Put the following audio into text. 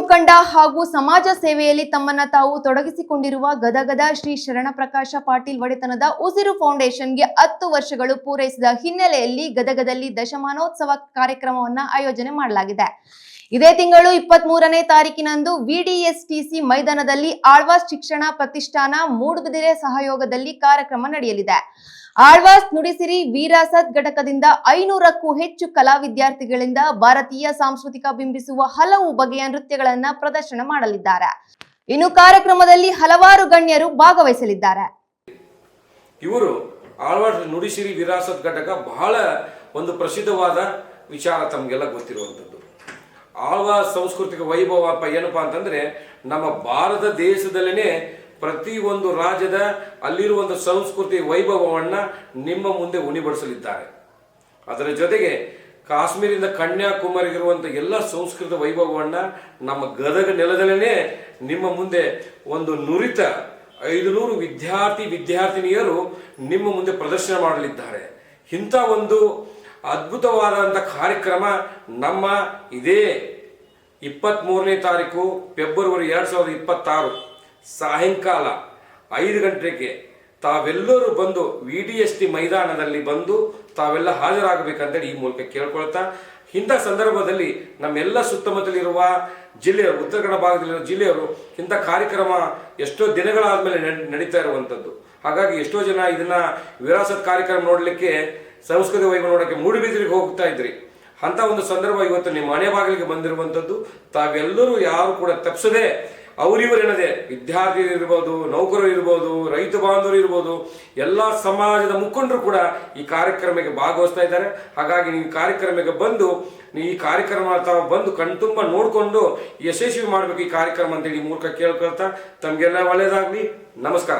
ಮುಖಂಡ ಹಾಗೂ ಸಮಾಜ ಸೇವೆಯಲ್ಲಿ ತಮ್ಮನ್ನ ತಾವು ತೊಡಗಿಸಿಕೊಂಡಿರುವ ಗದಗದ ಶ್ರೀ ಶರಣಪ್ರಕಾಶ ಪಾಟೀಲ್ ಒಡೆತನದ ಉಸಿರು ಫೌಂಡೇಶನ್ಗೆ 10 ವರ್ಷಗಳು ಪೂರೈಸಿದ ಹಿನ್ನೆಲೆಯಲ್ಲಿ ಗದಗದಲ್ಲಿ ದಶಮಾನೋತ್ಸವ ಕಾರ್ಯಕ್ರಮವನ್ನು ಆಯೋಜನೆ ಮಾಡಲಾಗಿದೆ. ಇದೇ ತಿಂಗಳು 23ನೇ ತಾರೀಕಿನಂದು ವಿಡಿಎಸ್ಟಿಸಿ ಮೈದಾನದಲ್ಲಿ ಆಳ್ವಾಸ್ ಶಿಕ್ಷಣ ಪ್ರತಿಷ್ಠಾನ ಮೂಡುಬಿದಿರೆ ಸಹಯೋಗದಲ್ಲಿ ಕಾರ್ಯಕ್ರಮ ನಡೆಯಲಿದೆ. ಆಳ್ವಾಸ್ ನುಡಿಸಿರಿ ವಿರಾಸತ್ ಘಟಕದಿಂದ 500ಕ್ಕೂ ಹೆಚ್ಚು ಕಲಾ ವಿದ್ಯಾರ್ಥಿಗಳಿಂದ ಭಾರತೀಯ ಸಾಂಸ್ಕೃತಿಕ ಬಿಂಬಿಸುವ ಹಲವು ಬಗೆಯ ನೃತ್ಯಗಳನ್ನು ಪ್ರದರ್ಶನ ಮಾಡಲಿದ್ದಾರೆ. ಇನ್ನು ಕಾರ್ಯಕ್ರಮದಲ್ಲಿ ಹಲವಾರು ಗಣ್ಯರು ಭಾಗವಹಿಸಲಿದ್ದಾರೆ. ಇವರು ಆಳ್ವಾಸ್ ನುಡಿಸಿರಿ ವಿರಾಸತ್ ಘಟಕ ಬಹಳ ಒಂದು ಪ್ರಸಿದ್ಧವಾದ ವಿಚಾರ ತಮಗೆಲ್ಲ ಗೊತ್ತಿರುವಂಥದ್ದು. ಆಳ್ವಾಸ್ ಸಾಂಸ್ಕೃತಿಕ ವೈಭವ ಏನಪ್ಪಾ ಅಂತಂದ್ರೆ ನಮ್ಮ ಭಾರತ ದೇಶದಲ್ಲೇ ಪ್ರತಿ ಒಂದು ರಾಜ್ಯದ ಅಲ್ಲಿರುವಂಥ ಸಂಸ್ಕೃತಿ ವೈಭವವನ್ನು ನಿಮ್ಮ ಮುಂದೆ ಉಣಿಬಡಿಸಲಿದ್ದಾರೆ. ಅದರ ಜೊತೆಗೆ ಕಾಶ್ಮೀರಿಂದ ಕನ್ಯಾಕುಮಾರಿಗಿರುವಂಥ ಎಲ್ಲ ಸಂಸ್ಕೃತ ವೈಭವವನ್ನು ನಮ್ಮ ಗದಗ ನೆಲದಲ್ಲೇ ನಿಮ್ಮ ಮುಂದೆ ಒಂದು ನುರಿತ 500 ವಿದ್ಯಾರ್ಥಿನಿಯರು ನಿಮ್ಮ ಮುಂದೆ ಪ್ರದರ್ಶನ ಮಾಡಲಿದ್ದಾರೆ. ಇಂಥ ಒಂದು ಅದ್ಭುತವಾದಂಥ ಕಾರ್ಯಕ್ರಮ ನಮ್ಮ ಇದೇ 23ನೇ ತಾರೀಕು ಫೆಬ್ರವರಿ 2026 ಸಾಯಂಕಾಲ 5 ಗಂಟೆಗೆ ತಾವೆಲ್ಲರೂ ಬಂದು ವಿಡಿಎಸ್ಟಿ ಮೈದಾನದಲ್ಲಿ ಬಂದು ತಾವೆಲ್ಲ ಹಾಜರಾಗಬೇಕಂತೇಳಿ ಈ ಮೂಲಕ ಕೇಳ್ಕೊಳ್ತಾ, ಇಂಥ ಸಂದರ್ಭದಲ್ಲಿ ನಮ್ಮೆಲ್ಲ ಸುತ್ತಮುತ್ತಲಿರುವ ಜಿಲ್ಲೆಯವರು, ಉತ್ತರ ಕನ್ನಡ ಭಾಗದಲ್ಲಿರುವ ಜಿಲ್ಲೆಯವರು ಇಂಥ ಕಾರ್ಯಕ್ರಮ ಎಷ್ಟೋ ದಿನಗಳಾದ್ಮೇಲೆ ನಡೀತಾ ಇರುವಂಥದ್ದು. ಹಾಗಾಗಿ ಎಷ್ಟೋ ಜನ ಇದನ್ನ ವಿರಾಸತ್ ಕಾರ್ಯಕ್ರಮ ನೋಡಲಿಕ್ಕೆ, ಸಂಸ್ಕೃತಿ ವೈಭವ ನೋಡೋಕ್ಕೆ ಮೂಡುಬಿದಿರೆಗೆ ಹೋಗ್ತಾ ಇದ್ರಿ. ಅಂತ ಒಂದು ಸಂದರ್ಭ ಇವತ್ತು ನಿಮ್ಮ ಮನೆ ಬಾಗಿಲಿಗೆ ಬಂದಿರುವಂಥದ್ದು. ತಾವೆಲ್ಲರೂ ಯಾರು ಕೂಡ ತಪ್ಪಿಸದೆ ಅವರಿವರೇನದೆ ವಿದ್ಯಾರ್ಥಿ ಇರ್ಬೋದು, ನೌಕರರು ಇರ್ಬೋದು, ರೈತ ಬಾಂಧವರು ಇರ್ಬೋದು, ಎಲ್ಲ ಸಮಾಜದ ಮುಖಂಡರು ಕೂಡ ಈ ಕಾರ್ಯಕ್ರಮಕ್ಕೆ ಭಾಗವಹಿಸ್ತಾ ಇದ್ದಾರೆ. ಹಾಗಾಗಿ ನೀವು ಕಾರ್ಯಕ್ರಮಕ್ಕೆ ಬಂದು ಈ ಕಾರ್ಯಕ್ರಮ ತಾವು ಬಂದು ಕಣ್ತುಂಬ ನೋಡಿಕೊಂಡು ಯಶಸ್ವಿ ಮಾಡಬೇಕು ಈ ಕಾರ್ಯಕ್ರಮ ಅಂತೇಳಿ ಈ ಮೂಲಕ ಕೇಳ್ಕೊಳ್ತಾ ತಮಗೆಲ್ಲ ಒಳ್ಳೆಯದಾಗಲಿ. ನಮಸ್ಕಾರ.